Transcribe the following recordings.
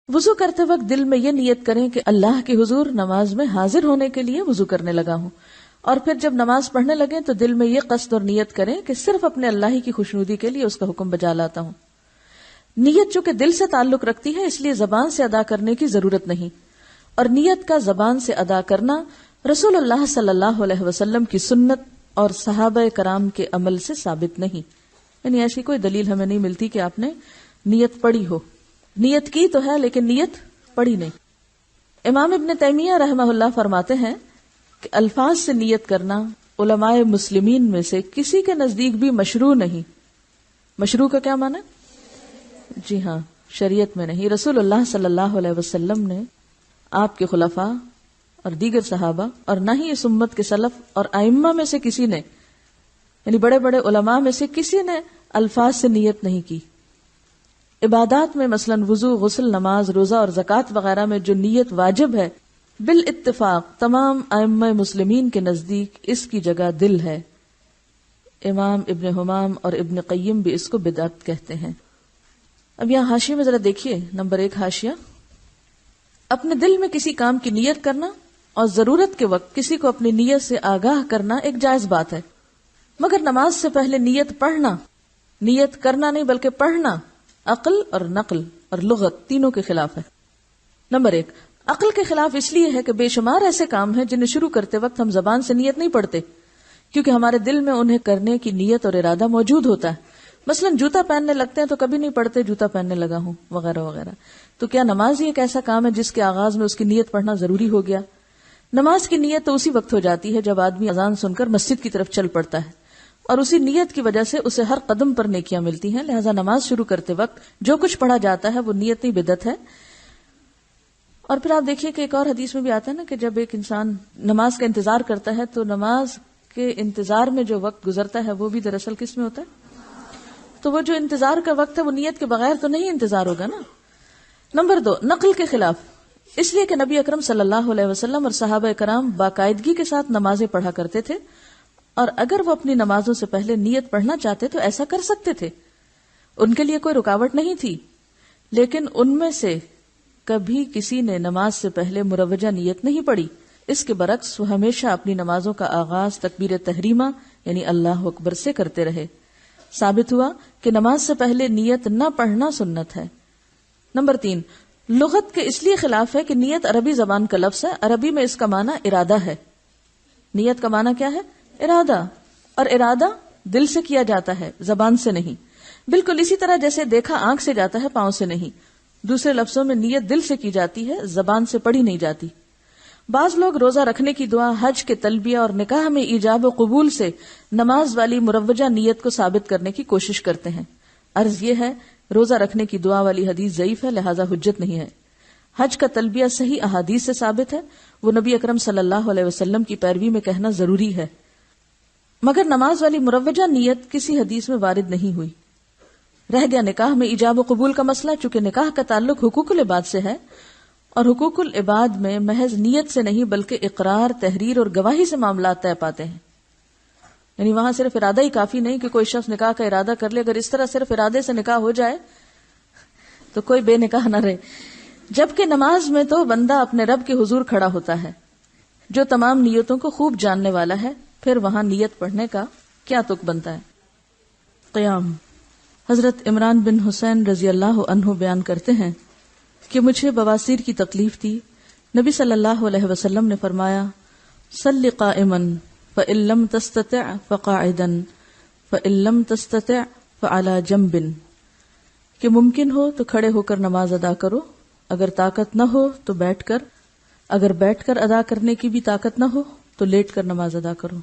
وضو کرتے وقت دل میں یہ نیت کریں کہ اللہ کے حضور نماز میں حاضر ہونے کے لیے وضو کرنے لگا ہوں، اور پھر جب نماز پڑھنے لگیں تو دل میں یہ قصد اور نیت کریں کہ صرف اپنے اللہ ہی کی خوشنودی کے لیے اس کا حکم بجا لاتا ہوں۔ نیت چونکہ دل سے تعلق رکھتی ہے اس لیے زبان سے ادا کرنے کی ضرورت نہیں، اور نیت کا زبان سے ادا کرنا رسول اللہ صلی اللہ علیہ وسلم کی سنت اور صحابہ کرام کے عمل سے ثابت نہیں، یعنی ایسی کوئی دلیل ہمیں نہیں ملتی کہ آپ نے نیت پڑھی ہو۔ نیت کی تو ہے لیکن نیت پڑھی نہیں۔ امام ابن تیمیہ رحمہ اللہ فرماتے ہیں کہ الفاظ سے نیت کرنا علماء مسلمین میں سے کسی کے نزدیک بھی مشروع نہیں۔ مشروع کا کیا معنی؟ جی ہاں، شریعت میں نہیں۔ رسول اللہ صلی اللہ علیہ وسلم نے، آپ کے خلفاء اور دیگر صحابہ، اور نہ ہی اس امت کے سلف اور ائمہ میں سے کسی نے، یعنی بڑے بڑے علماء میں سے کسی نے الفاظ سے نیت نہیں کی۔ عبادات میں مثلا وضو، غسل، نماز، روزہ اور زکوٰۃ وغیرہ میں جو نیت واجب ہے، بالاتفاق تمام ائمہ مسلمین کے نزدیک اس کی جگہ دل ہے۔ امام ابن حمام اور ابن قیم بھی اس کو بدعت کہتے ہیں۔ اب یہاں حاشیے میں ذرا دیکھیے، نمبر 1 حاشیہ، اپنے دل میں کسی کام کی نیت کرنا اور ضرورت کے وقت کسی کو اپنی نیت سے آگاہ کرنا ایک جائز بات ہے، مگر نماز سے پہلے نیت پڑھنا، نیت کرنا نہیں بلکہ پڑھنا، عقل اور نقل اور لغت تینوں کے خلاف ہے۔ نمبر 1، عقل کے خلاف اس لیے ہے کہ بے شمار ایسے کام ہیں جنہیں شروع کرتے وقت ہم زبان سے نیت نہیں پڑھتے، کیونکہ ہمارے دل میں انہیں کرنے کی نیت اور ارادہ موجود ہوتا ہے۔ مثلا جوتا پہننے لگتے ہیں تو کبھی نہیں پڑھتے جوتا پہننے لگا ہوں وغیرہ وغیرہ۔ تو کیا نماز ہی ایک ایسا کام ہے جس کے آغاز میں اس کی نیت پڑھنا ضروری ہو گیا؟ نماز کی نیت تو اسی وقت ہو جاتی ہے جب آدمی اذان سن کر مسجد کی طرف چل پڑتا ہے، اور اسی نیت کی وجہ سے اسے ہر قدم پر نیکیاں ملتی ہیں۔ لہذا نماز شروع کرتے وقت جو کچھ پڑھا جاتا ہے وہ نیت نہیں بدعت ہے۔ اور پھر آپ دیکھیے کہ ایک اور حدیث میں بھی آتا ہے نا کہ جب ایک انسان نماز کا انتظار کرتا ہے تو نماز کے انتظار میں جو وقت گزرتا ہے وہ بھی دراصل کس میں ہوتا ہے؟ تو وہ جو انتظار کا وقت ہے وہ نیت کے بغیر تو نہیں انتظار ہوگا نا۔ نمبر 2، نقل کے خلاف، اس لیے کہ نبی اکرم صلی اللہ علیہ وسلم اور صحابہ کرام باقاعدگی کے ساتھ نمازیں پڑھا کرتے تھے، اور اگر وہ اپنی نمازوں سے پہلے نیت پڑھنا چاہتے تو ایسا کر سکتے تھے، ان کے لیے کوئی رکاوٹ نہیں تھی۔ لیکن ان میں سے کبھی کسی نے نماز سے پہلے مروجہ نیت نہیں پڑھی، اس کے برعکس وہ ہمیشہ اپنی نمازوں کا آغاز تکبیر تحریمہ یعنی اللہ اکبر سے کرتے رہے۔ ثابت ہوا کہ نماز سے پہلے نیت نہ پڑھنا سنت ہے۔ نمبر 3، لغت کے اس لیے خلاف ہے کہ نیت عربی زبان کا لفظ ہے، عربی میں اس کا معنی ارادہ ہے۔ نیت کا معنی کیا ہے؟ ارادہ، اور ارادہ دل سے کیا جاتا ہے، زبان سے نہیں۔ بالکل اسی طرح جیسے دیکھا آنکھ سے جاتا ہے، پاؤں سے نہیں۔ دوسرے لفظوں میں نیت دل سے کی جاتی ہے، زبان سے پڑھی نہیں جاتی۔ بعض لوگ روزہ رکھنے کی دعا، حج کے تلبیہ اور نکاح میں ایجاب و قبول سے نماز والی مروجہ نیت کو ثابت کرنے کی کوشش کرتے ہیں۔ عرض یہ ہے، روزہ رکھنے کی دعا والی حدیث ضعیف ہے، لہذا حجت نہیں ہے۔ حج کا تلبیہ صحیح احادیث سے ثابت ہے، وہ نبی اکرم صلی اللہ علیہ وسلم کی پیروی میں کہنا ضروری ہے، مگر نماز والی مروجہ نیت کسی حدیث میں وارد نہیں ہوئی۔ رہ گیا نکاح میں ایجاب و قبول کا مسئلہ، چونکہ نکاح کا تعلق حقوق العباد سے ہے، اور حقوق العباد میں محض نیت سے نہیں بلکہ اقرار، تحریر اور گواہی سے معاملات طے پاتے ہیں۔ یعنی وہاں صرف ارادہ ہی کافی نہیں کہ کوئی شخص نکاح کا ارادہ کر لے، اگر اس طرح صرف ارادے سے نکاح ہو جائے تو کوئی بے نکاح نہ رہے۔ جبکہ نماز میں تو بندہ اپنے رب کے حضور کھڑا ہوتا ہے جو تمام نیتوں کو خوب جاننے والا ہے، پھر وہاں نیت پڑھنے کا کیا تک بنتا ہے؟ قیام۔ حضرت عمران بن حسین رضی اللہ عنہ بیان کرتے ہیں کہ مجھے بواسیر کی تکلیف تھی، نبی صلی اللہ علیہ وسلم نے فرمایا، صلی قائما فإن لم تستطع فقاعدا فإن لم تستطع فعلى جنب، کہ ممکن ہو تو کھڑے ہو کر نماز ادا کرو، اگر طاقت نہ ہو تو بیٹھ کر، اگر بیٹھ کر ادا کرنے کی بھی طاقت نہ ہو تو لیٹ کر نماز ادا کرو۔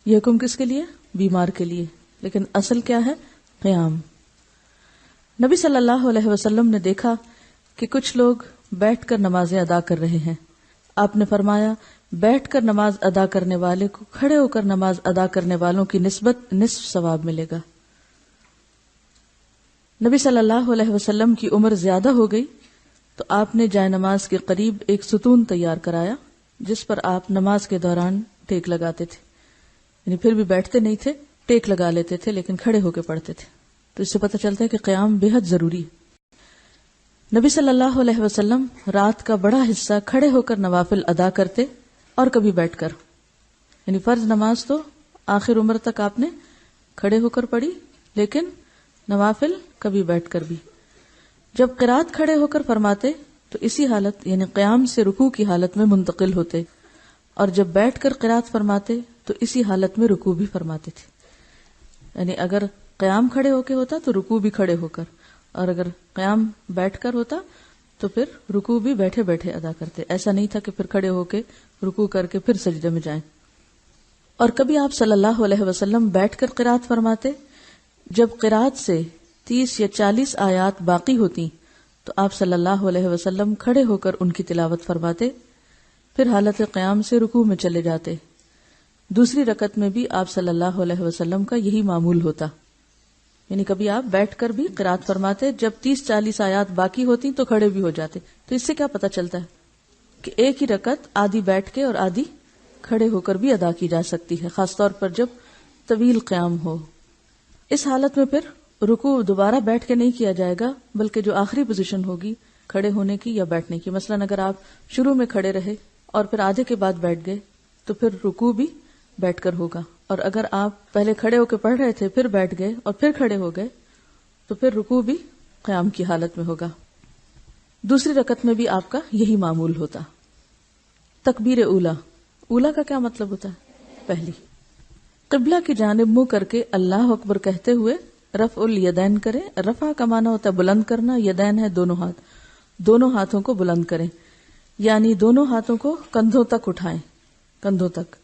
یہ حکم کس کے لیے؟ بیمار کے لیے، لیکن اصل کیا ہے؟ قیام۔ نبی صلی اللہ علیہ وسلم نے دیکھا کہ کچھ لوگ بیٹھ کر نمازیں ادا کر رہے ہیں، آپ نے فرمایا بیٹھ کر نماز ادا کرنے والے کو کھڑے ہو کر نماز ادا کرنے والوں کی نسبت نصف ثواب ملے گا۔ نبی صلی اللہ علیہ وسلم کی عمر زیادہ ہو گئی تو آپ نے جائے نماز کے قریب ایک ستون تیار کرایا جس پر آپ نماز کے دوران ٹیک لگاتے تھے، یعنی پھر بھی بیٹھتے نہیں تھے، ٹیک لگا لیتے تھے لیکن کھڑے ہو کے پڑھتے تھے۔ تو اس سے پتہ چلتا ہے کہ قیام بے حد ضروری ہے۔ نبی صلی اللہ علیہ وسلم رات کا بڑا حصہ کھڑے ہو کر نوافل ادا کرتے اور کبھی بیٹھ کر، یعنی فرض نماز تو آخر عمر تک آپ نے کھڑے ہو کر پڑھی، لیکن نوافل کبھی بیٹھ کر بھی۔ جب قرات کھڑے ہو کر فرماتے تو اسی حالت یعنی قیام سے رکوع کی حالت میں منتقل ہوتے، اور جب بیٹھ کر قرات فرماتے تو اسی حالت میں رکوع بھی فرماتے تھے، یعنی اگر قیام کھڑے ہو کے ہوتا تو رکوع بھی کھڑے ہو کر، اور اگر قیام بیٹھ کر ہوتا تو پھر رکوع بھی بیٹھے بیٹھے ادا کرتے، ایسا نہیں تھا کہ پھر کھڑے ہو کے رکوع کر کے پھر سجدے میں جائیں۔ اور کبھی آپ صلی اللہ علیہ وسلم بیٹھ کر قرات فرماتے، جب قرات سے 30 یا 40 آیات باقی ہوتی تو آپ صلی اللہ علیہ وسلم کھڑے ہو کر ان کی تلاوت فرماتے، پھر حالت قیام سے رکوع میں چلے جاتے۔ دوسری رکعت میں بھی آپ صلی اللہ علیہ وسلم کا یہی معمول ہوتا، یعنی کبھی آپ بیٹھ کر بھی قرات فرماتے، جب 30-40 آیات باقی ہوتی تو کھڑے بھی ہو جاتے۔ تو اس سے کیا پتہ چلتا ہے کہ ایک ہی رکعت آدھی بیٹھ کے اور آدھی کھڑے ہو کر بھی ادا کی جا سکتی ہے، خاص طور پر جب طویل قیام ہو۔ اس حالت میں پھر رکوع دوبارہ بیٹھ کے نہیں کیا جائے گا، بلکہ جو آخری پوزیشن ہوگی کھڑے ہونے کی یا بیٹھنے کی، مثلا اگر آپ شروع میں کھڑے رہے اور پھر آدھے کے بعد بیٹھ گئے تو پھر رکوع بھی بیٹھ کر ہوگا، اور اگر آپ پہلے کھڑے ہو کے پڑھ رہے تھے پھر بیٹھ گئے اور پھر کھڑے ہو گئے تو پھر رکوع بھی قیام کی حالت میں ہوگا۔ دوسری رکعت میں بھی آپ کا یہی معمول ہوتا۔ تکبیر اولا، اولا کا کیا مطلب ہوتا ہے؟ پہلی۔ قبلہ کی جانب منہ کر کے اللہ اکبر کہتے ہوئے رفع الیدین کریں۔ رفع کا معنی ہوتا ہے بلند کرنا، یدین ہے دونوں ہاتھ، دونوں ہاتھوں کو بلند کریں، یعنی دونوں ہاتھوں کو کندھوں تک اٹھائیں، کندھوں تک۔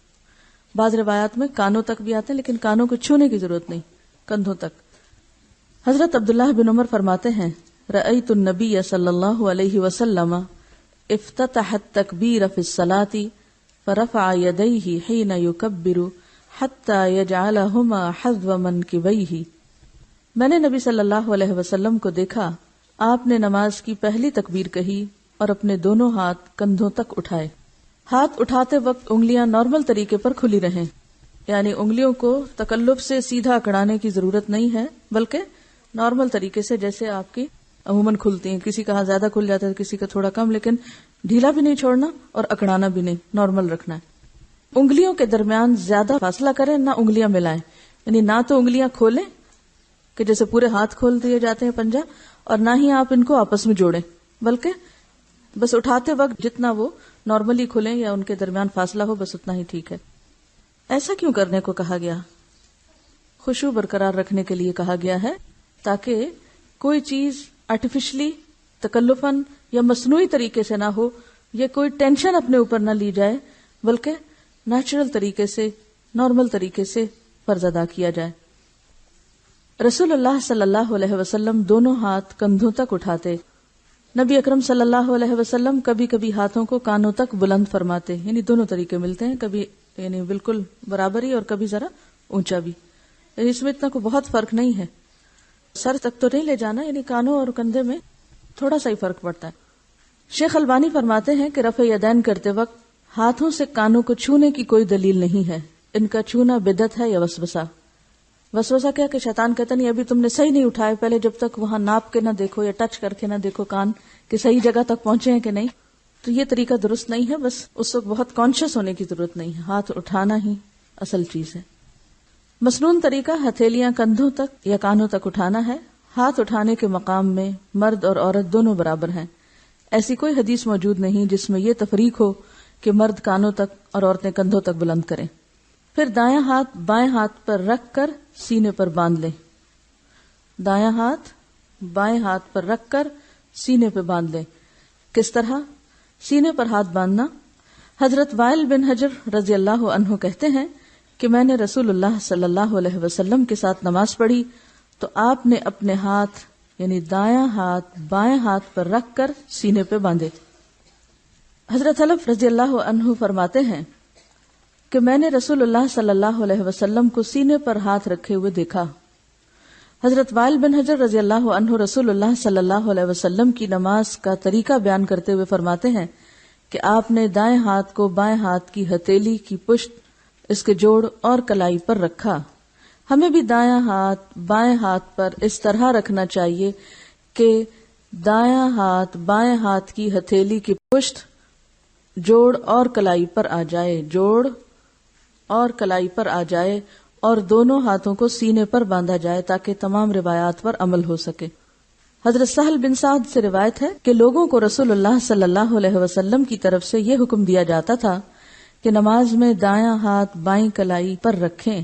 بعض روایات میں کانوں تک بھی آتے ہیں، لیکن کانوں کو چھونے کی ضرورت نہیں، کندھوں تک۔ حضرت عبداللہ بن عمر فرماتے ہیں، رأیت النبی صلی اللہ علیہ وسلم افتتح التکبیر فی الصلاۃ فرفع یدیہ حین یکبر حتی یجعلہما حذو منکبیہ۔ میں نے نبی صلی اللہ علیہ وسلم کو دیکھا، آپ نے نماز کی پہلی تکبیر کہی اور اپنے دونوں ہاتھ کندھوں تک اٹھائے۔ ہاتھ اٹھاتے وقت انگلیاں نارمل طریقے پر کھلی رہیں، یعنی انگلیوں کو تکلف سے سیدھا اکڑانے کی ضرورت نہیں ہے، بلکہ نارمل طریقے سے جیسے آپ کی عموماً کھلتی ہیں، کسی کا زیادہ کھل جاتا ہے کسی کا تھوڑا کم، لیکن ڈھیلا بھی نہیں چھوڑنا اور اکڑانا بھی نہیں، نارمل رکھنا ہے۔ انگلیوں کے درمیان زیادہ فاصلہ کریں، نہ انگلیاں ملائیں، یعنی نہ تو انگلیاں کھولیں کہ جیسے پورے ہاتھ کھول دیے جاتے ہیں پنجہ، اور نہ ہی آپ ان کو آپس میں جوڑیں، بلکہ بس اٹھاتے وقت جتنا وہ نارملی کھلیں یا ان کے درمیان فاصلہ ہو بس اتنا ہی ٹھیک ہے۔ ایسا کیوں کرنے کو کہا گیا؟ خشوع برقرار رکھنے کے لیے کہا گیا ہے، تاکہ کوئی چیز آرٹیفیشلی تکلفاً یا مصنوعی طریقے سے نہ ہو، یا کوئی ٹینشن اپنے اوپر نہ لی جائے، بلکہ نیچرل طریقے سے، نارمل طریقے سے فرض ادا کیا جائے۔ رسول اللہ صلی اللہ علیہ وسلم دونوں ہاتھ کندھوں تک اٹھاتے۔ نبی اکرم صلی اللہ علیہ وسلم کبھی کبھی ہاتھوں کو کانوں تک بلند فرماتے، یعنی دونوں طریقے ملتے ہیں، کبھی یعنی بالکل برابر ہی اور کبھی ذرا اونچا بھی، یعنی اس میں اتنا کوئی بہت فرق نہیں ہے، سر تک تو نہیں لے جانا، یعنی کانوں اور کندھے میں تھوڑا سا ہی فرق پڑتا ہے۔ شیخ البانی فرماتے ہیں کہ رفع یدین کرتے وقت ہاتھوں سے کانوں کو چھونے کی کوئی دلیل نہیں ہے، ان کا چھونا بدعت ہے یا وسوسہ۔ وسوسہ کیا کہ شیطان کہتا نہیں ابھی تم نے صحیح نہیں اٹھائے، پہلے جب تک وہاں ناپ کے نہ دیکھو یا ٹچ کر کے نہ دیکھو کان کہ صحیح جگہ تک پہنچے ہیں کہ نہیں، تو یہ طریقہ درست نہیں ہے۔ بس اس وقت بہت کانشیس ہونے کی ضرورت نہیں ہے، ہاتھ اٹھانا ہی اصل چیز ہے۔ مسنون طریقہ ہتھیلیاں کندھوں تک یا کانوں تک اٹھانا ہے۔ ہاتھ اٹھانے کے مقام میں مرد اور عورت دونوں برابر ہیں، ایسی کوئی حدیث موجود نہیں جس میں یہ تفریق ہو کہ مرد کانوں تک اور عورتیں کندھوں تک بلند کریں۔ پھر دایاں ہاتھ بائیں ہاتھ پر رکھ کر سینے پر باندھ لیں، دایاں ہاتھ بائیں ہاتھ پر رکھ کر سینے پہ باندھ لیں۔ کس طرح سینے پر ہاتھ باندھنا؟ حضرت وائل بن حجر رضی اللہ عنہ کہتے ہیں کہ میں نے رسول اللہ صلی اللہ علیہ وسلم کے ساتھ نماز پڑھی تو آپ نے اپنے ہاتھ یعنی دایاں ہاتھ بائیں ہاتھ پر رکھ کر سینے پہ باندھے۔ حضرت حلف رضی اللہ عنہ فرماتے ہیں کہ میں نے رسول اللہ صلی اللہ علیہ وسلم کو سینے پر ہاتھ رکھے ہوئے دیکھا۔ حضرت وائل بن حجر رضی اللہ عنہ رسول اللہ صلی اللہ علیہ وسلم کی نماز کا طریقہ بیان کرتے ہوئے فرماتے ہیں کہ آپ نے دائیں ہاتھ کو بائیں ہاتھ کی ہتھیلی کی پشت، اس کے جوڑ اور کلائی پر رکھا۔ ہمیں بھی دایاں ہاتھ بائیں ہاتھ پر اس طرح رکھنا چاہیے کہ دایاں ہاتھ بائیں ہاتھ کی ہتھیلی کی پشت، جوڑ اور کلائی پر آ جائے، جوڑ اور کلائی پر آ جائے، اور دونوں ہاتھوں کو سینے پر باندھا جائے تاکہ تمام روایات پر عمل ہو سکے۔ حضرت سہل بن سعد سے روایت ہے کہ لوگوں کو رسول اللہ صلی اللہ علیہ وسلم کی طرف سے یہ حکم دیا جاتا تھا کہ نماز میں دایاں ہاتھ بائیں کلائی پر رکھیں،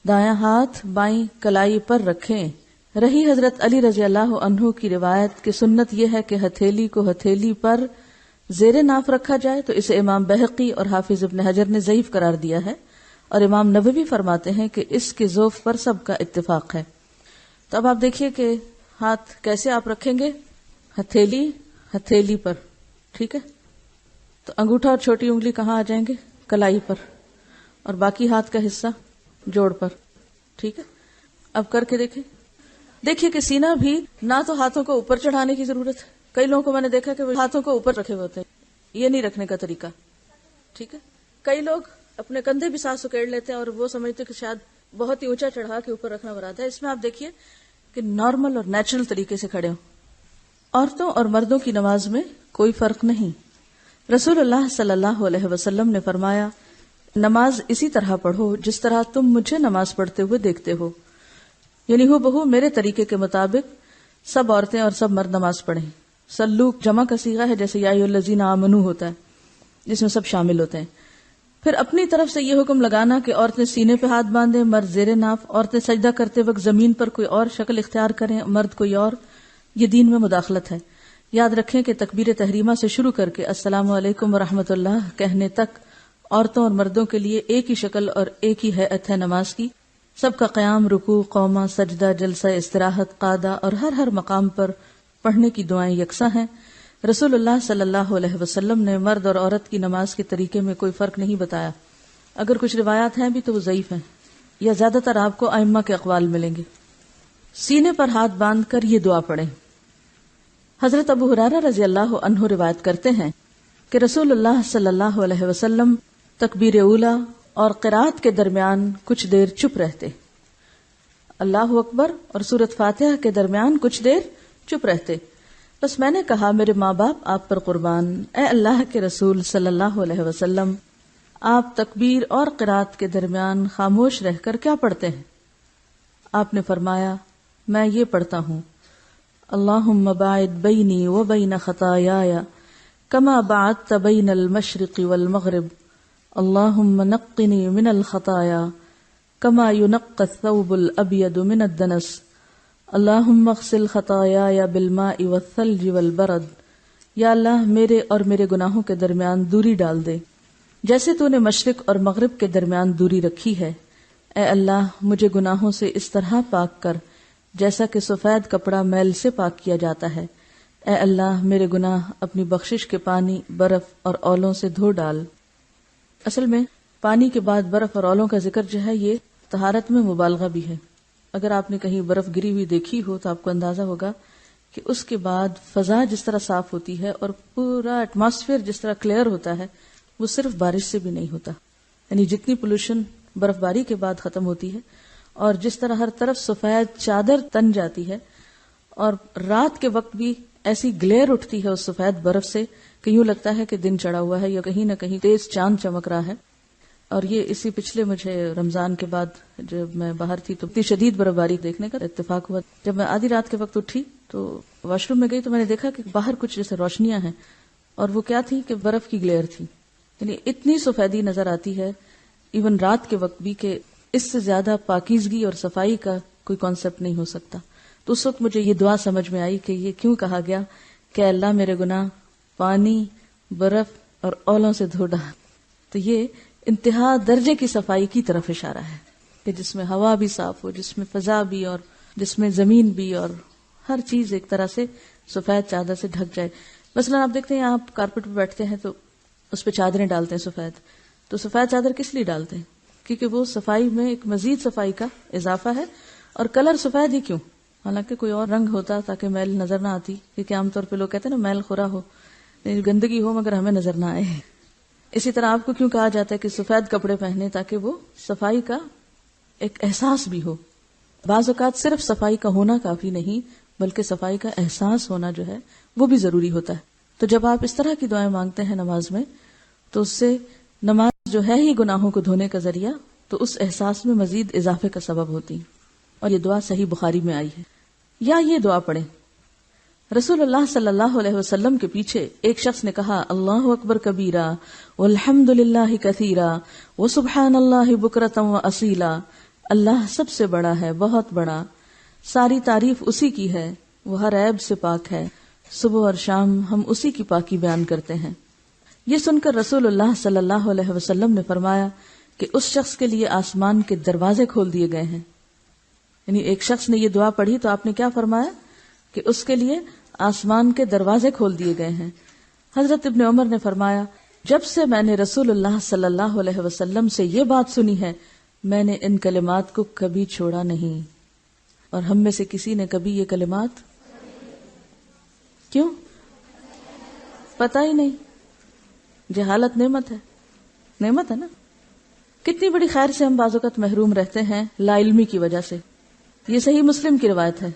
دایاں ہاتھ بائیں کلائی پر رکھیں۔ رہی حضرت علی رضی اللہ عنہ کی روایت کہ سنت یہ ہے کہ ہتھیلی کو ہتھیلی پر زیر ناف رکھا جائے، تو اسے امام بہقی اور حافظ ابن حجر نے ضعیف قرار دیا ہے، اور امام نووی فرماتے ہیں کہ اس کے ضعف پر سب کا اتفاق ہے۔ تو اب آپ دیکھیے کہ ہاتھ کیسے آپ رکھیں گے، ہتھیلی پر، ٹھیک ہے، تو انگوٹھا اور چھوٹی انگلی کہاں آ جائیں گے، کلائی پر، اور باقی ہاتھ کا حصہ جوڑ پر، ٹھیک ہے۔ اب کر کے دیکھیے کہ سینہ بھی نہ تو ہاتھوں کو اوپر چڑھانے کی ضرورت ہے، کئی لوگوں کو میں نے دیکھا کہ وہ ہاتھوں کو اوپر رکھے ہوئے ہوتے ہیں، یہ نہیں رکھنے کا طریقہ، ٹھیک ہے۔ کئی لوگ اپنے کندھے بھی ساتھ سکیڑ لیتے ہیں اور وہ سمجھتے کہ شاید بہت ہی اونچا چڑھا کے اوپر رکھنا مراد ہے۔ اس میں آپ دیکھیے کہ نارمل اور نیچرل طریقے سے کھڑے ہوں۔ عورتوں اور مردوں کی نماز میں کوئی فرق نہیں۔ رسول اللہ صلی اللہ علیہ وسلم نے فرمایا، نماز اسی طرح پڑھو جس طرح تم مجھے نماز پڑھتے ہوئے دیکھتے ہو، یعنی ہو بہو میرے طریقے کے مطابق سب عورتیں اور سب مرد نماز پڑھیں۔ سلو جمع کا صیغہ ہے، جیسے یا ایھا الذین آمنوا ہوتا ہے جس میں سب شامل ہوتے ہیں۔ پھر اپنی طرف سے یہ حکم لگانا کہ عورتیں سینے پہ ہاتھ باندھیں، مرد زیر ناف، عورتیں سجدہ کرتے وقت زمین پر کوئی اور شکل اختیار کریں، مرد کوئی اور، یہ دین میں مداخلت ہے۔ یاد رکھیں کہ تکبیر تحریمہ سے شروع کر کے السلام علیکم ورحمۃ اللہ کہنے تک عورتوں اور مردوں کے لیے ایک ہی شکل اور ایک ہی ہیئت ہے نماز کی۔ سب کا قیام، رکوع، قومہ، سجدہ، جلسہ استراحت، قعدہ اور ہر مقام پر پڑھنے کی دعائیں یکساں ہیں۔ رسول اللہ صلی اللہ علیہ وسلم نے مرد اور عورت کی نماز کے طریقے میں کوئی فرق نہیں بتایا۔ اگر کچھ روایات ہیں بھی تو وہ ضعیف ہیں، یا زیادہ تر آپ کو ائمہ کے اقوال ملیں گے۔ سینے پر ہاتھ باندھ کر یہ دعا پڑھیں۔ حضرت ابو ہریرہ رضی اللہ عنہ روایت کرتے ہیں کہ رسول اللہ صلی اللہ علیہ وسلم تکبیر اولیٰ اور قرات کے درمیان کچھ دیر چپ رہتے، اللہ اکبر اور سورۃ فاتحہ کے درمیان کچھ دیر چپ رہتے۔ بس میں نے کہا، میرے ماں باپ آپ پر قربان، اے اللہ کے رسول صلی اللہ علیہ وسلم، آپ تکبیر اور قرات کے درمیان خاموش رہ کر کیا پڑھتے ہیں؟ آپ نے فرمایا، میں یہ پڑھتا ہوں، اللہم باعد بینی و بین خطایایا کما بعدت بین المشرق والمغرب، اللہم نقنی من الخطایا کما ینقی الثوب الابیض من الدنس، اللہم اغسل خطایایا بالماء والثلج والبرد۔ یا اللہ میرے اور میرے گناہوں کے درمیان دوری ڈال دے جیسے تو نے مشرق اور مغرب کے درمیان دوری رکھی ہے۔ اے اللہ مجھے گناہوں سے اس طرح پاک کر جیسا کہ سفید کپڑا میل سے پاک کیا جاتا ہے۔ اے اللہ میرے گناہ اپنی بخشش کے پانی، برف اور اولوں سے دھو ڈال۔ اصل میں پانی کے بعد برف اور اولوں کا ذکر جو ہے یہ طہارت میں مبالغہ بھی ہے۔ اگر آپ نے کہیں برف گری ہوئی دیکھی ہو تو آپ کو اندازہ ہوگا کہ اس کے بعد فضا جس طرح صاف ہوتی ہے اور پورا ایٹماسفیئر جس طرح کلیئر ہوتا ہے، وہ صرف بارش سے بھی نہیں ہوتا۔ یعنی جتنی پولوشن برف باری کے بعد ختم ہوتی ہے اور جس طرح ہر طرف سفید چادر تن جاتی ہے، اور رات کے وقت بھی ایسی گلیئر اٹھتی ہے اس سفید برف سے کہ یوں لگتا ہے کہ دن چڑھا ہوا ہے یا کہیں نہ کہیں تیز چاند چمک رہا ہے۔ اور یہ اسی پچھلے مجھے رمضان کے بعد جب میں باہر تھی تو اتنی شدید برف باری دیکھنے کا اتفاق ہوا۔ جب میں آدھی رات کے وقت اٹھی تو واش روم میں گئی تو میں نے دیکھا کہ باہر کچھ جیسے روشنیاں ہیں، اور وہ کیا تھی کہ برف کی گلیئر تھی۔ یعنی اتنی سفیدی نظر آتی ہے ایون رات کے وقت بھی کہ اس سے زیادہ پاکیزگی اور صفائی کا کوئی کانسیپٹ نہیں ہو سکتا۔ تو اس وقت مجھے یہ دعا سمجھ میں آئی کہ یہ کیوں کہا گیا کہ اللہ میرے گناہ پانی، برف اور اولوں سے دھو ڈال۔ تو یہ انتہا درجے کی صفائی کی طرف اشارہ ہے کہ جس میں ہوا بھی صاف ہو، جس میں فضا بھی، اور جس میں زمین بھی، اور ہر چیز ایک طرح سے سفید چادر سے ڈھک جائے۔ مثلا آپ دیکھتے ہیں آپ کارپیٹ پہ بیٹھتے ہیں تو اس پہ چادریں ڈالتے ہیں سفید، تو سفید چادر کس لیے ڈالتے ہیں؟ کیونکہ وہ صفائی میں ایک مزید صفائی کا اضافہ ہے۔ اور کلر سفید ہی کیوں؟ حالانکہ کوئی اور رنگ ہوتا تاکہ میل نظر نہ آتی، کیونکہ عام طور پہ لوگ کہتے ہیں نا میل خورا ہو، گندگی ہو مگر ہمیں نظر نہ آئے۔ اسی طرح آپ کو کیوں کہا جاتا ہے کہ سفید کپڑے پہنے؟ تاکہ وہ صفائی کا ایک احساس بھی ہو۔ بعض اوقات صرف صفائی کا ہونا کافی نہیں، بلکہ صفائی کا احساس ہونا جو ہے وہ بھی ضروری ہوتا ہے. تو جب آپ اس طرح کی دعائیں مانگتے ہیں نماز میں تو اس سے نماز جو ہے ہی گناہوں کو دھونے کا ذریعہ، تو اس احساس میں مزید اضافے کا سبب ہوتی ہے. اور یہ دعا صحیح بخاری میں آئی ہے. یا یہ دعا پڑھیں. رسول اللہ صلی اللہ علیہ وسلم کے پیچھے ایک شخص نے کہا اللہ اکبر کبیرا والحمد للہ کثیرا وسبحان اللہ بکرۃ واصیلا. اللہ سب سے بڑا ہے، بہت بڑا، ساری تعریف اسی کی ہے، وہ ہر عیب سے پاک ہے، صبح اور شام ہم اسی کی پاکی بیان کرتے ہیں. یہ سن کر رسول اللہ صلی اللہ علیہ وسلم نے فرمایا کہ اس شخص کے لیے آسمان کے دروازے کھول دیے گئے ہیں. یعنی ایک شخص نے یہ دعا پڑھی تو آپ نے کیا فرمایا کہ اس کے لیے آسمان کے دروازے کھول دیے گئے ہیں. حضرت ابن عمر نے فرمایا جب سے میں نے رسول اللہ صلی اللہ علیہ وسلم سے یہ بات سنی ہے میں نے ان کلمات کو کبھی چھوڑا نہیں. اور ہم میں سے کسی نے کبھی یہ کلمات کیوں پتہ ہی نہیں. جہالت نعمت ہے نا. کتنی بڑی خیر سے ہم بعض اوقات محروم رہتے ہیں لا علمی کی وجہ سے. یہ صحیح مسلم کی روایت ہے.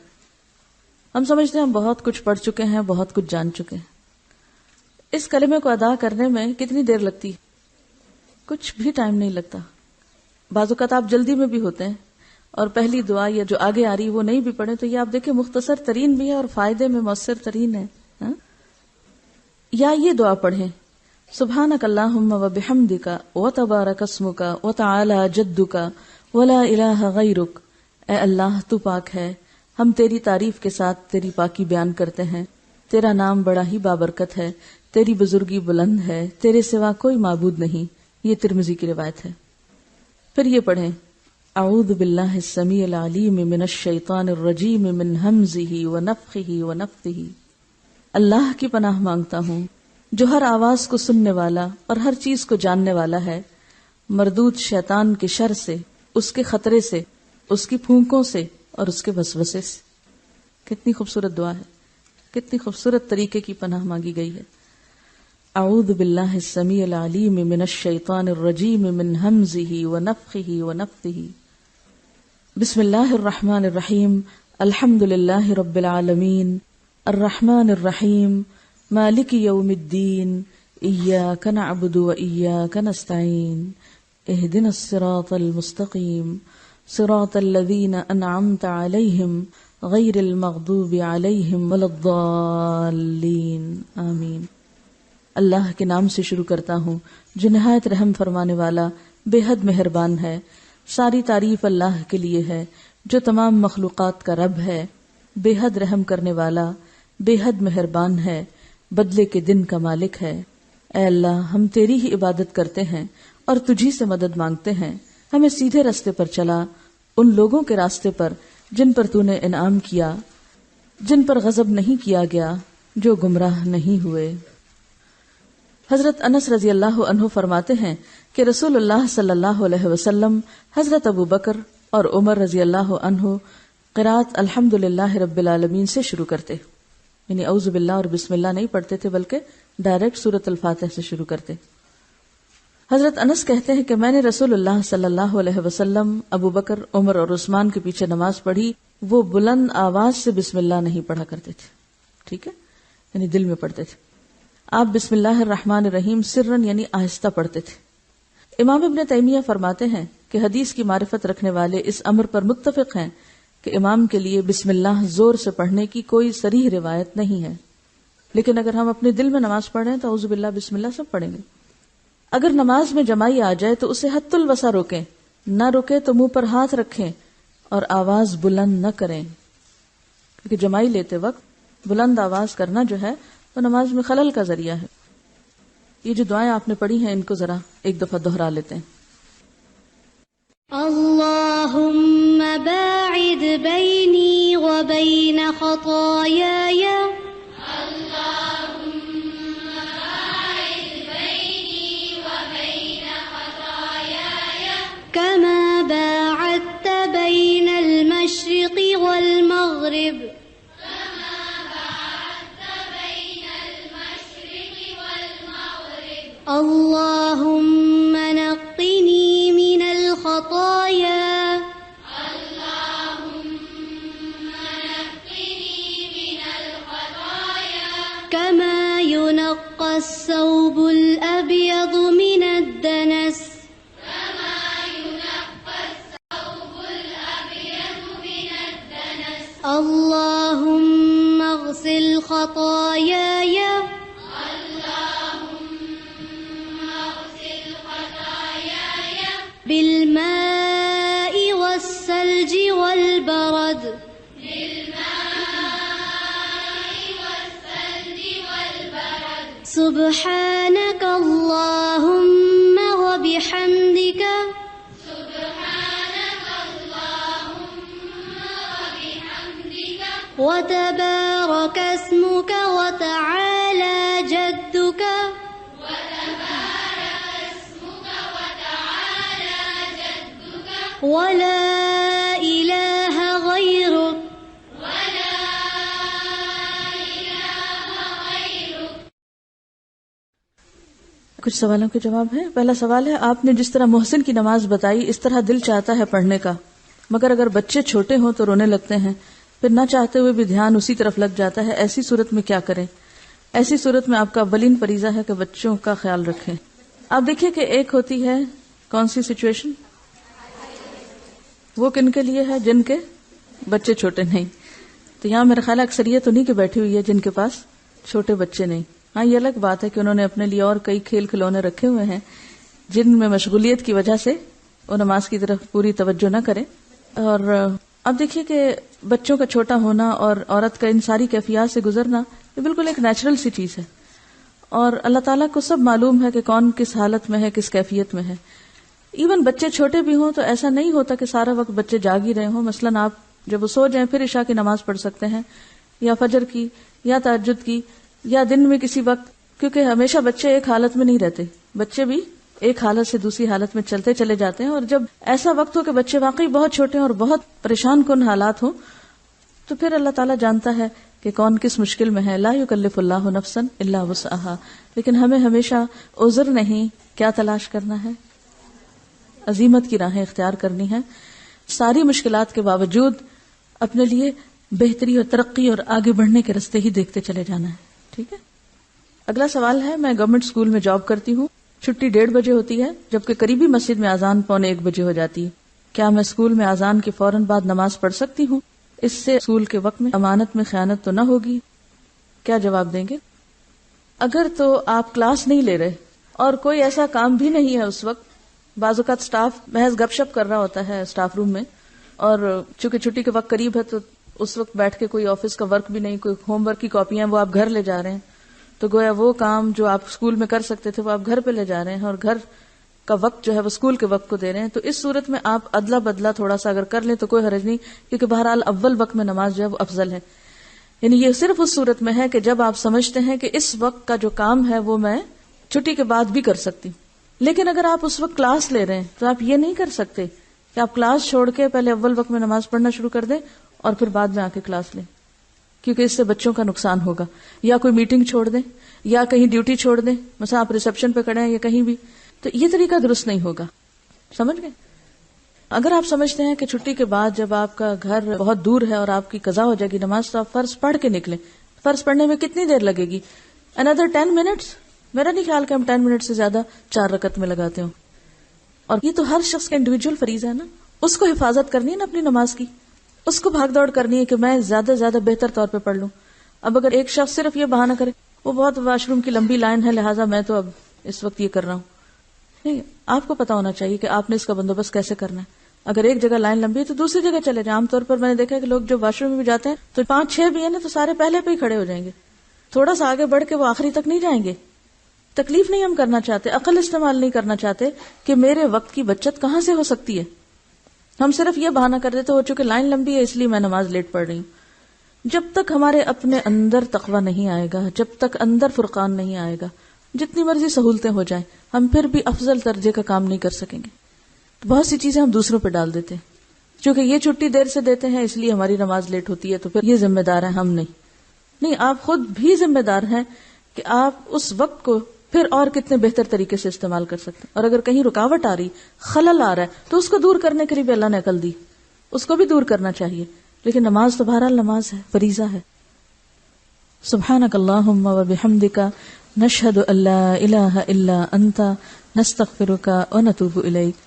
ہم سمجھتے ہیں ہم بہت کچھ پڑھ چکے ہیں، بہت کچھ جان چکے ہیں. اس کلمے کو ادا کرنے میں کتنی دیر لگتی؟ کچھ بھی ٹائم نہیں لگتا. بعض اوقات آپ جلدی میں بھی ہوتے ہیں اور پہلی دعا یا جو آگے آ رہی وہ نہیں بھی پڑھیں تو یہ آپ دیکھیں مختصر ترین بھی ہے اور فائدے میں مؤثر ترین ہے. یا یہ دعا پڑھیں سبحانک اللہم وبحمدک وتبارک اسمک وتعالی جدک ولا الہ غیرک. اے اللہ تو پاک ہے، ہم تیری تعریف کے ساتھ تیری پاکی بیان کرتے ہیں. تیرا نام بڑا ہی بابرکت ہے، تیری بزرگی بلند ہے، تیرے سوا کوئی معبود نہیں. یہ ترمذی کی روایت ہے. پھر یہ پڑھیں اعوذ باللہ السمیع العلیم من الشیطان الرجیم من ہمزہ ونفخہ ونفثہ. اللہ کی پناہ مانگتا ہوں جو ہر آواز کو سننے والا اور ہر چیز کو جاننے والا ہے، مردود شیطان کے شر سے، اس کے خطرے سے، اس کی پھونکوں سے اور اس کے وسوسے سے. کتنی خوبصورت دعا ہے، کتنی خوبصورت طریقے کی پناہ مانگی گئی ہے. اعوذ باللہ السمیع العلیم من الشیطان الرجیم من ہمزہ ونفخہ ونفثہ. بسم اللہ الرحمن الرحیم. الحمد للہ رب العالمین الرحمن الرحیم مالک یوم الدین ایاک نعبد و ایاک نستعین اہدنا الصراط المستقیم صراط الذین انعمت علیہم غیر المغضوب علیہم ولا الضالین آمین. اللہ کے نام سے شروع کرتا ہوں جو نہایت رحم فرمانے والا بے حد مہربان ہے. ساری تعریف اللہ کے لیے ہے جو تمام مخلوقات کا رب ہے، بے حد رحم کرنے والا، بے حد مہربان ہے، بدلے کے دن کا مالک ہے. اے اللہ ہم تیری ہی عبادت کرتے ہیں اور تجھی سے مدد مانگتے ہیں. ہمیں سیدھے راستے پر چلا، ان لوگوں کے راستے پر جن پر تو نے انعام کیا، جن پر غضب نہیں کیا گیا، جو گمراہ نہیں ہوئے. حضرت انس رضی اللہ عنہ فرماتے ہیں کہ رسول اللہ صلی اللہ علیہ وسلم حضرت ابو بکر اور عمر رضی اللہ عنہ قرات الحمد للہ رب العالمین سے شروع کرتے. یعنی اعوذ باللہ اور بسم اللہ نہیں پڑھتے تھے بلکہ ڈائریکٹ سورۃ الفاتحہ سے شروع کرتے. حضرت انس کہتے ہیں کہ میں نے رسول اللہ صلی اللہ علیہ وسلم، ابو بکر، عمر اور عثمان کے پیچھے نماز پڑھی. وہ بلند آواز سے بسم اللہ نہیں پڑھا کرتے تھے، ٹھیک ہے، یعنی دل میں پڑھتے تھے. آپ بسم اللہ الرحمن الرحیم سرن یعنی آہستہ پڑھتے تھے. امام ابن تیمیہ فرماتے ہیں کہ حدیث کی معرفت رکھنے والے اس امر پر متفق ہیں کہ امام کے لیے بسم اللہ زور سے پڑھنے کی کوئی صریح روایت نہیں ہے. لیکن اگر ہم اپنے دل میں نماز پڑھ رہے ہیں تو اعوذ باللہ بسم اللہ سب پڑھیں گے. اگر نماز میں جمائی آ جائے تو اسے حد الوسع روکیں، نہ روکے تو منہ پر ہاتھ رکھیں اور آواز بلند نہ کریں، کیونکہ جمائی لیتے وقت بلند آواز کرنا جو ہے وہ نماز میں خلل کا ذریعہ ہے. یہ جو دعائیں آپ نے پڑھی ہیں ان کو ذرا ایک دفعہ دہرا لیتے ہیں. اللهم باعد بيني وبين خطاياي اللهم باعد بيني وبين خطاياي كما باعدت بين المشرق والمغرب اللهم نقني من الخطايا اللهم نقني ينقى الثوب الأبيض من الدنس اللهم اغسل خطاياي بالماء والثلج والبرد سبحانك اللهم وبحمدك وتبارك اسمك وتعالى جدك ولا إله غيرك کچھ سوالوں کے جواب ہیں. پہلا سوال ہے، آپ نے جس طرح محسن کی نماز بتائی اس طرح دل چاہتا ہے پڑھنے کا، مگر اگر بچے چھوٹے ہوں تو رونے لگتے ہیں، پھر نہ چاہتے ہوئے بھی دھیان اسی طرف لگ جاتا ہے، ایسی صورت میں کیا کریں؟ ایسی صورت میں آپ کا اولین فریضہ ہے کہ بچوں کا خیال رکھیں. آپ دیکھیے کہ ایک ہوتی ہے کون سی سچویشن، وہ کن کے لیے ہے؟ جن کے بچے چھوٹے نہیں. تو یہاں میرا خیال ہے اکثریت انہیں کی بیٹھی ہوئی ہے جن کے پاس چھوٹے بچے نہیں. ہاں یہ الگ بات ہے کہ انہوں نے اپنے لیے اور کئی کھیل کھلونے رکھے ہوئے ہیں جن میں مشغولیت کی وجہ سے وہ نماز کی طرف پوری توجہ نہ کریں. اور اب دیکھیے کہ بچوں کا چھوٹا ہونا اور عورت کا ان ساری کیفیات سے گزرنا یہ بالکل ایک نیچرل سی چیز ہے، اور اللہ تعالیٰ کو سب معلوم ہے کہ کون کس حالت میں ہے، کس کیفیت میں ہے. ایون بچے چھوٹے بھی ہوں تو ایسا نہیں ہوتا کہ سارا وقت بچے جاگ ہی رہے ہوں. مثلاً آپ جب وہ سو جائیں پھر عشاء کی نماز پڑھ سکتے ہیں، یا فجر کی، یا تہجد کی، یا دن میں کسی وقت، کیونکہ ہمیشہ بچے ایک حالت میں نہیں رہتے، بچے بھی ایک حالت سے دوسری حالت میں چلتے چلے جاتے ہیں. اور جب ایسا وقت ہو کہ بچے واقعی بہت چھوٹے ہیں اور بہت پریشان کن حالات ہوں تو پھر اللہ تعالیٰ جانتا ہے کہ کون کس مشکل میں ہے. لا یکلف اللہ نفسا الا وسعہا. لیکن ہمیں ہمیشہ عذر نہیں، کیا تلاش کرنا ہے؟ عزیمت کی راہیں اختیار کرنی ہے. ساری مشکلات کے باوجود اپنے لیے بہتری اور ترقی اور آگے بڑھنے کے راستے ہی دیکھتے چلے جانا ہے. ٹھیک ہے. اگلا سوال ہے، میں گورنمنٹ اسکول میں جاب کرتی ہوں، چھٹی 1:30 بجے ہوتی ہے جبکہ قریبی مسجد میں اذان 1:45 بجے ہو جاتی ہے. کیا میں اسکول میں اذان کے فوراً بعد نماز پڑھ سکتی ہوں؟ اس سے اسکول کے وقت میں امانت میں خیانت تو نہ ہوگی؟ کیا جواب دیں گے؟ اگر تو آپ کلاس نہیں لے رہے اور کوئی ایسا کام بھی نہیں ہے اس وقت، بعض اوقات اسٹاف محض گپ شپ کر رہا ہوتا ہے اسٹاف روم میں، اور چونکہ چھٹی کے وقت قریب ہے تو اس وقت بیٹھ کے کوئی آفس کا ورک بھی نہیں، کوئی ہوم ورک کی کاپیاں وہ آپ گھر لے جا رہے ہیں، تو گویا وہ کام جو آپ اسکول میں کر سکتے تھے وہ آپ گھر پہ لے جا رہے ہیں، اور گھر کا وقت جو ہے وہ اسکول کے وقت کو دے رہے ہیں. تو اس صورت میں آپ ادلا بدلا تھوڑا سا اگر کر لیں تو کوئی حرج نہیں، کیونکہ بہرحال اول وقت میں نماز جو ہے وہ افضل ہے. یعنی یہ صرف اس صورت میں ہے کہ جب آپ سمجھتے ہیں کہ اس وقت کا جو کام ہے وہ میں چھٹی کے بعد بھی کر سکتی ہوں. لیکن اگر آپ اس وقت کلاس لے رہے ہیں تو آپ یہ نہیں کر سکتے کہ آپ کلاس چھوڑ کے پہلے اول وقت میں نماز پڑھنا شروع کر دیں اور پھر بعد میں آ کے کلاس لیں، کیونکہ اس سے بچوں کا نقصان ہوگا. یا کوئی میٹنگ چھوڑ دیں، یا کہیں ڈیوٹی چھوڑ دیں، مثلا آپ ریسپشن پہ کھڑے ہیں یا کہیں بھی، تو یہ طریقہ درست نہیں ہوگا. سمجھ گئے؟ اگر آپ سمجھتے ہیں کہ چھٹی کے بعد جب آپ کا گھر بہت دور ہے اور آپ کی قضا ہو جائے گی نماز، تو آپ فرض پڑھ کے نکلیں. فرض پڑھنے میں کتنی دیر لگے گی؟ another 10 minutes. میرا نہیں خیال کہ ہم 10 منٹ سے زیادہ 4 رکعت میں لگاتے ہوں. اور یہ تو ہر شخص کا انڈیویجول فریضہ ہے نا، اس کو حفاظت کرنی ہے نا اپنی نماز کی، اس کو بھاگ دوڑ کرنی ہے کہ میں زیادہ سے زیادہ بہتر طور پہ پڑھ لوں. اب اگر ایک شخص صرف یہ بہانہ کرے وہ بہت واش روم کی لمبی لائن ہے لہٰذا میں تو اب اس وقت یہ کر رہا ہوں، نہیں، آپ کو پتا ہونا چاہیے کہ آپ نے اس کا بندوبست کیسے کرنا ہے. اگر ایک جگہ لائن لمبی ہے تو دوسری جگہ چلے جائیں. عام طور پر میں نے دیکھا کہ لوگ جو واش روم میں بھی جاتے ہیں تو 5-6 بھی ہیں نا تو سارے پہلے پہ ہی کھڑے ہو جائیں گے، تھوڑا سا آگے بڑھ کے وہ آخری تک نہیں جائیں گے. تکلیف نہیں ہم کرنا چاہتے، عقل استعمال نہیں کرنا چاہتے کہ میرے وقت کی بچت کہاں سے ہو سکتی ہے. ہم صرف یہ بہانہ کر دیتے ہو چونکہ لائن لمبی ہے اس لیے میں نماز لیٹ پڑھ رہی ہوں. جب تک ہمارے اپنے اندر تقویٰ نہیں آئے گا، جب تک اندر فرقان نہیں آئے گا، جتنی مرضی سہولتیں ہو جائیں ہم پھر بھی افضل درجے کا کام نہیں کر سکیں گے. بہت سی چیزیں ہم دوسروں پہ ڈال دیتے ہیں، چونکہ یہ چھٹی دیر سے دیتے ہیں اس لیے ہماری نماز لیٹ ہوتی ہے، تو پھر یہ ذمہ دار ہیں ہم نہیں. آپ خود بھی ذمہ دار ہیں کہ آپ اس وقت کو پھر اور کتنے بہتر طریقے سے استعمال کر سکتے ہیں. اور اگر کہیں رکاوٹ آ رہی، خلل آ رہا ہے تو اس کو دور کرنے کے لیے بھی اللہ نے عقل دی، اس کو بھی دور کرنا چاہیے. لیکن نماز تو بہرحال نماز ہے، فریضہ ہے. سبحانک اللہم و بحمدک نشهد ان لا الہ الا انت نستغفرک ونتوب الیک.